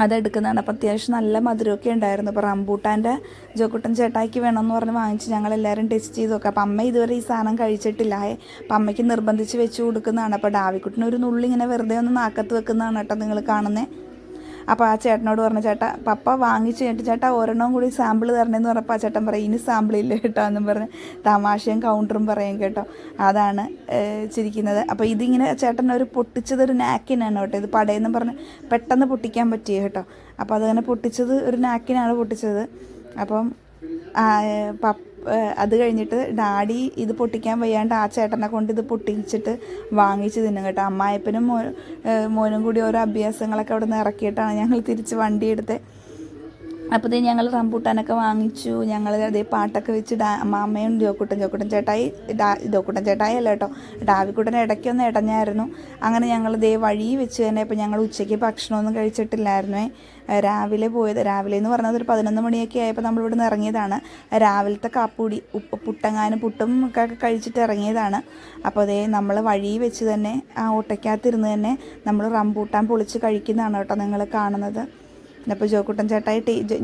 അതെടുക്കുന്നതാണ്. അപ്പോൾ അത്യാവശ്യം നല്ല മധുരമൊക്കെ ഉണ്ടായിരുന്നു. അപ്പോൾ റംബൂട്ടാൻ്റെ ജോക്കുട്ടൻ ചേട്ടായിക്ക് വേണമെന്ന് പറഞ്ഞ് വാങ്ങിച്ച് ഞങ്ങളെല്ലാവരും ടേസ്റ്റ് ചെയ്ത് നോക്കാം. അപ്പം അമ്മ ഇതുവരെ ഈ സാധനം കഴിച്ചിട്ടില്ല. അപ്പം അമ്മയ്ക്ക് നിർബന്ധിച്ച് വെച്ച് കൊടുക്കുന്നതാണ്. അപ്പോൾ ഡാവിക്കുട്ടിന് ഒരു നുള്ളി ഇങ്ങനെ വെറുതെ ഒന്ന് നാക്കത്ത് വെക്കുന്നതാണ് കേട്ടോ നിങ്ങൾ കാണുന്നത്. അപ്പോൾ ആ ചേട്ടനോട് പറഞ്ഞു, ചേട്ടാ പപ്പ വാങ്ങിച്ച് കഴിഞ്ഞിട്ട് ചേട്ടാ ഒരെണ്ണം കൂടി സാമ്പിൾ തരണമെന്ന് പറഞ്ഞപ്പോൾ ആ ചേട്ടൻ പറയും ഇനി സാമ്പിളില്ല കേട്ടോ എന്നും പറഞ്ഞ് തമാശയും കൗണ്ടറും പറയും കേട്ടോ. അതാണ് ചിരിക്കുന്നത്. അപ്പോൾ ഇതിങ്ങനെ ചേട്ടൻ ഒരു പൊട്ടിച്ചതൊരു നാക്കിനാണ് കേട്ടോ. ഇത് പടയെന്ന് പറഞ്ഞ് പെട്ടെന്ന് പൊട്ടിക്കാൻ പറ്റിയ കേട്ടോ. അപ്പോൾ അതങ്ങനെ പൊട്ടിച്ചത് ഒരു നാക്കിനാണ് പൊട്ടിച്ചത്. അപ്പം അത് കഴിഞ്ഞിട്ട് ഡാഡി ഇത് പൊട്ടിക്കാൻ വയ്യാണ്ട് ആ ചേട്ടനെ കൊണ്ട് ഇത് പൊട്ടിച്ചിട്ട് വാങ്ങിച്ച് തിന്നും കേട്ടോ. അമ്മായപ്പനും മോനും കൂടി ഓരോ അഭ്യാസങ്ങളൊക്കെ അവിടെ നിന്ന് ഇറക്കിയിട്ടാണ് ഞങ്ങൾ തിരിച്ച് വണ്ടി എടുത്തത്. അപ്പോൾ ഞങ്ങൾ റംബൂട്ടാനൊക്കെ വാങ്ങിച്ചു. ഞങ്ങൾ അതേ പാട്ടൊക്കെ വെച്ച് അമ്മാമ്മയും ജോക്കുട്ടൻ ചേട്ടായി അല്ല കേട്ടോ, ഡാവിക്കുട്ടൻ ഇടയ്ക്കൊന്ന് ഇടഞ്ഞായിരുന്നു. അങ്ങനെ ഞങ്ങൾ വഴി വെച്ച് തന്നെ. ഇപ്പോൾ ഞങ്ങൾ ഉച്ചയ്ക്ക് ഭക്ഷണമൊന്നും കഴിച്ചിട്ടില്ലായിരുന്നേ. രാവിലെ എന്ന് പറഞ്ഞത് ഒരു 11 മണിയൊക്കെ ആയപ്പോൾ നമ്മളിവിടെ നിന്ന് ഇറങ്ങിയതാണ്. രാവിലത്തെ കാപ്പൂടി പുട്ടും ഒക്കെ കഴിച്ചിട്ട് ഇറങ്ങിയതാണ്. അപ്പോൾ നമ്മൾ വഴി വെച്ച് തന്നെ ആ ഓട്ടയ്ക്കകത്തിരുന്ന് തന്നെ നമ്മൾ റംബൂട്ടാൻ പൊളിച്ച് കഴിക്കുന്നതാണ് കേട്ടോ നിങ്ങൾ കാണുന്നത്. അപ്പോൾ ജോക്കുട്ടൻ ചേട്ടായി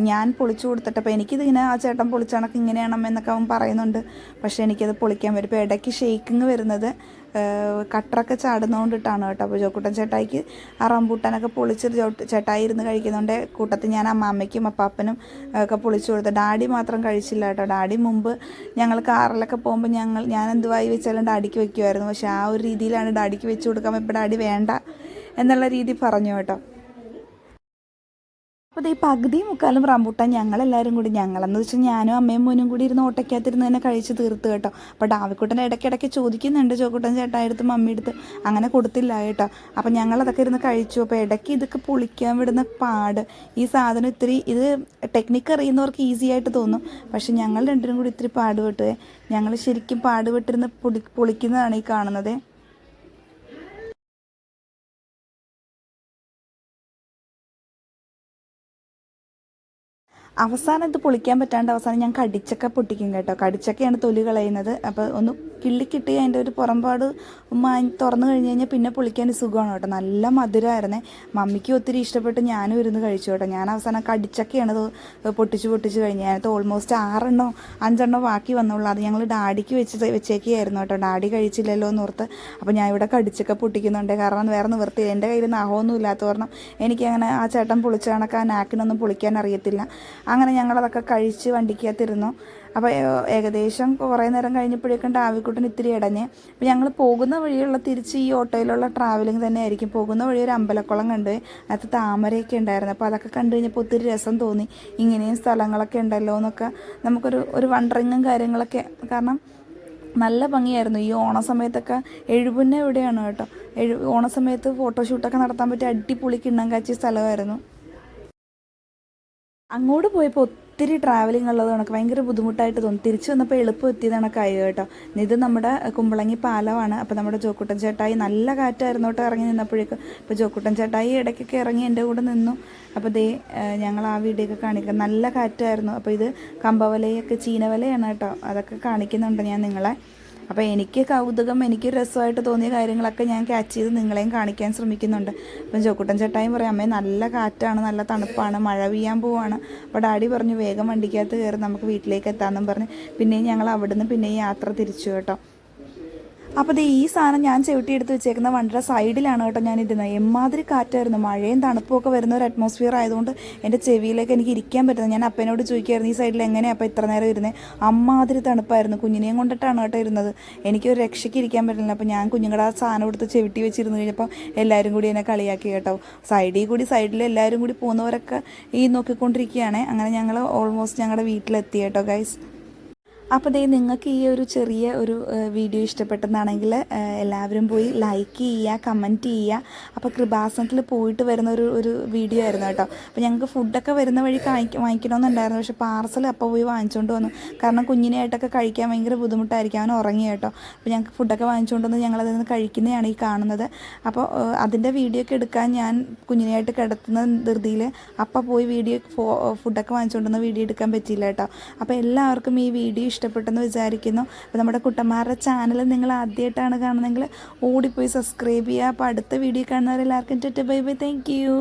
ഞാൻ പൊളിച്ചു കൊടുത്തിട്ട്, അപ്പോൾ എനിക്കിതിങ്ങനെ ആ ചേട്ടൻ പൊളിച്ച കണക്ക് ഇങ്ങനെയാണെന്നൊക്കെ അവൻ പറയുന്നുണ്ട്. പക്ഷേ എനിക്കത് പൊളിക്കാൻ വരും. ഇപ്പോൾ ഇടയ്ക്ക് ഷെയ്ക്കിങ് വരുന്നത് കട്ടറൊക്കെ ചാടുന്നതുകൊണ്ടിട്ടാണ് കേട്ടോ. അപ്പോൾ ജോക്കുട്ടൻ ചേട്ടായിക്ക് ആ റംബൂട്ടാനൊക്കെ പൊളിച്ച് ചേട്ടായി ഇരുന്ന് കഴിക്കുന്നതുകൊണ്ട് കൂട്ടത്തിൽ ഞാൻ അമ്മാമ്മയ്ക്കും അപ്പാപ്പനും ഒക്കെ പൊളിച്ചു കൊടുത്തു. ഡാഡി മാത്രം കഴിച്ചില്ല കേട്ടോ. ഡാഡി മുമ്പ് ഞങ്ങൾ കാറിലൊക്കെ പോകുമ്പോൾ ഞാൻ എന്തുവായി വെച്ചാലും ഡാഡിക്ക് വെക്കുമായിരുന്നു. പക്ഷേ ആ ഒരു രീതിയിലാണ് ഡാഡിക്ക് വെച്ച് കൊടുക്കാൻ. ഇപ്പോൾ ഡാഡി വേണ്ട എന്നുള്ള രീതി പറഞ്ഞു കേട്ടോ. അപ്പോൾ ഈ പകുതി മുക്കാലും റംബൂട്ടാൻ ഞങ്ങളെല്ലാവരും കൂടി, ഞങ്ങളെന്ന് വെച്ചാൽ ഞാനും അമ്മയും മോനും കൂടി ഇരുന്ന് ഓട്ടയ്ക്കകത്തിരുന്ന് തന്നെ കഴിച്ച് തീർത്ത് കേട്ടോ. അപ്പോൾ ഡാവിക്കുട്ടൻ ഇടയ്ക്കിടയ്ക്ക് ചോദിക്കുന്നുണ്ട് ജോക്കുട്ടൻ ചേട്ടായെടുത്ത് മമ്മിയെടുത്ത്, അങ്ങനെ കൊടുത്തില്ല കേട്ടോ. അപ്പോൾ ഞങ്ങളതൊക്കെ ഇരുന്ന് കഴിച്ചു. അപ്പോൾ ഇടയ്ക്ക് ഇതൊക്കെ പൊളിക്കാൻ വിടുന്ന പാട്, ഈ സാധനം ഇത് ടെക്നിക്ക് അറിയുന്നവർക്ക് ഈസി ആയിട്ട് തോന്നും. പക്ഷെ ഞങ്ങൾ രണ്ടിനും കൂടി ഇത്തിരി പാടുപെട്ടുവേ. ഞങ്ങൾ ശരിക്കും പാടുപെട്ടിരുന്ന് പൊളിക്കുന്നതാണ് ഈ കാണുന്നത്. അവസാനം ഇത് പൊളിക്കാൻ പറ്റാണ്ട് അവസാനം ഞാൻ കടിച്ചക്ക പൊട്ടിക്കും കേട്ടോ. കടിച്ചക്കയാണ് തൊലി കളയുന്നത്. അപ്പോൾ ഒന്ന് കിള്ളിക്കിട്ടി അതിൻ്റെ ഒരു പുറംപാട് തുറന്നു കഴിഞ്ഞ് കഴിഞ്ഞാൽ പിന്നെ പൊളിക്കാൻ സുഖമാണ് കേട്ടോ. നല്ല മധുരമായിരുന്നേ. മമ്മിക്ക് ഒത്തിരി ഇഷ്ടപ്പെട്ട് ഞാനും ഇരുന്ന് കഴിച്ചു കേട്ടോ. ഞാൻ അവസാനം കടിച്ചൊക്കെയാണ് പൊട്ടിച്ച് കഴിഞ്ഞത്. അതിനകത്ത് ഓൾമോസ്റ്റ് 5 ബാക്കി വന്നുള്ളൂ. അത് ഞങ്ങൾ ഡാഡിക്ക് വെച്ചേക്കുകയായിരുന്നു കേട്ടോ. ഡാഡി കഴിച്ചില്ലല്ലോ എന്ന് ഓർത്ത്. അപ്പോൾ ഞാൻ ഇവിടെ കടിച്ചൊക്കെ പൊട്ടിക്കുന്നുണ്ട്. കാരണം വേറെ നിവൃത്തി, എൻ്റെ കയ്യിൽ നാഹമൊന്നും ഇല്ലാത്ത കാരണം എനിക്കങ്ങനെ ആ ചേട്ടൻ പൊളിച്ച കണക്ക് ആ നാക്കിനൊന്നും പൊളിക്കാൻ അറിയത്തില്ല. അങ്ങനെ ഞങ്ങളതൊക്കെ കഴിച്ച് വണ്ടിക്കകത്തിരുന്നു. അപ്പോൾ ഏകദേശം കുറേ നേരം കഴിഞ്ഞപ്പോഴേക്കും ഡാവിക്കുട്ടൻ ഇത്തിരി ഇടഞ്ഞ്. അപ്പോൾ ഞങ്ങൾ പോകുന്ന വഴിയുള്ള തിരിച്ച് ഈ ഓട്ടോയിലുള്ള ട്രാവലിംഗ് തന്നെ ആയിരിക്കും. പോകുന്ന വഴി ഒരു അമ്പലക്കുളം കണ്ടു. അതിനകത്ത് താമരയൊക്കെ ഉണ്ടായിരുന്നു. അപ്പോൾ അതൊക്കെ കണ്ടു കഴിഞ്ഞപ്പോൾ ഒത്തിരി രസം തോന്നി. ഇങ്ങനെയും സ്ഥലങ്ങളൊക്കെ ഉണ്ടല്ലോ എന്നൊക്കെ നമുക്കൊരു വണ്ടറിങ്ങും കാര്യങ്ങളൊക്കെ. കാരണം നല്ല ഭംഗിയായിരുന്നു. ഈ ഓണസമയത്തൊക്കെ എഴുപുന്ന എവിടെയാണ് കേട്ടോ. ഓണസമയത്ത് ഫോട്ടോഷൂട്ടൊക്കെ നടത്താൻ പറ്റിയ അടിപൊളി കിണ്ണം കാച്ചിയ സ്ഥലമായിരുന്നു. അങ്ങോട്ട് പോയപ്പോൾ ഒത്തിരി ട്രാവലിംഗ് ഉള്ളത് കണക്ക് ഭയങ്കര ബുദ്ധിമുട്ടായിട്ട് തോന്നി. തിരിച്ചു വന്നപ്പോൾ എളുപ്പം എത്തിയത് കണക്കായി കേട്ടോ. ഇത് നമ്മുടെ കുമ്പളങ്ങി പാലമാണ്. അപ്പോൾ നമ്മുടെ ജോക്കുട്ടൻ ചേട്ടായി നല്ല കാറ്റായിരുന്നു കേട്ടോ ഇറങ്ങി നിന്നപ്പോഴേക്കും. അപ്പോൾ ജോക്കുട്ടൻ ചേട്ടായി ഇടയ്ക്കൊക്കെ ഇറങ്ങി എൻ്റെ കൂടെ നിന്നു. അപ്പോൾ ഞങ്ങൾ ആ വീഡിയോയൊക്കെ കാണിക്കാം. നല്ല കാറ്റായിരുന്നു. അപ്പോൾ ഇത് കമ്പവലയൊക്കെ ചീനവലയാണ് കേട്ടോ. അതൊക്കെ കാണിക്കുന്നുണ്ട് ഞാൻ നിങ്ങളെ. അപ്പോൾ എനിക്ക് കൗതുകം, എനിക്ക് രസമായിട്ട് തോന്നിയ കാര്യങ്ങളൊക്കെ ഞാൻ ക്യാച്ച് ചെയ്ത് നിങ്ങളെയും കാണിക്കാൻ ശ്രമിക്കുന്നുണ്ട്. അപ്പം ജോക്കുട്ടൻ ചേട്ടായും പറയും, അമ്മേ നല്ല കാറ്റാണ്, നല്ല തണുപ്പാണ്, മഴ പെയ്യാൻ പോവാണ്. അപ്പോൾ ഡാഡി പറഞ്ഞു വേഗം വണ്ടിക്കകത്ത് കയറി നമുക്ക് വീട്ടിലേക്ക് എത്താമെന്നും പറഞ്ഞ് പിന്നെയും ഞങ്ങൾ അവിടുന്ന് പിന്നെയും യാത്ര തിരിച്ചു കേട്ടോ. അപ്പോൾ ഈ സാധനം ഞാൻ ചവിട്ടിയെടുത്ത് വെച്ചേക്കുന്ന വണ്ടിയുടെ സൈഡിലാണ് കേട്ടോ ഞാൻ ഇരുന്നത്. എമ്മാതിരി കാറ്റായിരുന്നു. മഴയും തണുപ്പും ഒക്കെ വരുന്ന ഒരു അറ്റ്മോസ്ഫിയർ ആയതുകൊണ്ട് എൻ്റെ ചെവിയിലേക്ക് എനിക്ക് ഇരിക്കാൻ പറ്റുന്നത്. ഞാൻ അപ്പനോട് ചോദിക്കുമായിരുന്നു ഈ സൈഡിൽ എങ്ങനെയാണ് അപ്പോൾ ഇത്ര നേരം ഇരുന്നത്. അമ്മാതിരി തണുപ്പായിരുന്നു. കുഞ്ഞിനെയും കൊണ്ടിട്ടാണ് കേട്ടോ ഇരുന്നത്. എനിക്കൊരു രക്ഷയ്ക്ക് ഇരിക്കാൻ പറ്റില്ല. അപ്പോൾ ഞാൻ കുഞ്ഞുങ്ങളുടെ ആ സാധനം എടുത്ത് ചെവിട്ടി വെച്ചിരുന്ന് കഴിഞ്ഞപ്പോൾ എല്ലാവരും കൂടി എന്നെ കളിയാക്കി കേട്ടോ. സൈഡിൽ എല്ലാവരും കൂടി പോകുന്നവരൊക്കെ നോക്കിക്കൊണ്ടിരിക്കുകയാണ്. അങ്ങനെ ഞങ്ങൾ ഓൾമോസ്റ്റ് ഞങ്ങളുടെ വീട്ടിലെത്തി കേട്ടോ ഗൈസ്. അപ്പോൾ നിങ്ങൾക്ക് ഈ ഒരു ചെറിയ ഒരു വീഡിയോ ഇഷ്ടപ്പെട്ടെന്നാണെങ്കിൽ എല്ലാവരും പോയി ലൈക്ക് ചെയ്യുക, കമൻറ്റ് ചെയ്യുക. അപ്പോൾ കൃപാസനത്തിൽ പോയിട്ട് വരുന്ന ഒരു വീഡിയോ ആയിരുന്നു കേട്ടോ. അപ്പോൾ ഞങ്ങൾക്ക് ഫുഡൊക്കെ വരുന്ന വഴി വാങ്ങിക്കണമെന്നുണ്ടായിരുന്നു. പക്ഷേ പാർസൽ അപ്പോൾ പോയി വാങ്ങിച്ചുകൊണ്ട് വന്നു. കാരണം കുഞ്ഞിനായിട്ടൊക്കെ കഴിക്കാൻ ഭയങ്കര ബുദ്ധിമുട്ടായിരിക്കും. അവൻ ഉറങ്ങി കേട്ടോ. അപ്പോൾ ഞങ്ങൾക്ക് ഫുഡൊക്കെ വാങ്ങിച്ചുകൊണ്ട് വന്ന് ഞങ്ങളതിൽ നിന്ന് കഴിക്കുന്നതാണ് ഈ കാണുന്നത്. അപ്പോൾ അതിൻ്റെ വീഡിയോ ഒക്കെ എടുക്കാൻ ഞാൻ കുഞ്ഞിനായിട്ട് കിടത്തുന്ന ധൃതിയിൽ അപ്പോൾ പോയി ഫുഡൊക്കെ വാങ്ങിച്ചുകൊണ്ട് വന്ന് വീഡിയോ എടുക്കാൻ പറ്റിയില്ല കേട്ടോ. അപ്പോൾ എല്ലാവർക്കും ഈ വീഡിയോ ഇഷ്ടപ്പെട്ടെന്ന് വിചാരിക്കുന്നു. അപ്പോൾ നമ്മുടെ കുട്ടന്മാരുടെ ചാനൽ നിങ്ങൾ ആദ്യമായിട്ടാണ് കാണുന്നതെങ്കിൽ ഓടിപ്പോയി സബ്സ്ക്രൈബ് ചെയ്യുക. അപ്പോൾ അടുത്ത വീഡിയോ കാണുന്നവരെല്ലാവർക്കും ബൈ ബൈ, താങ്ക് യു.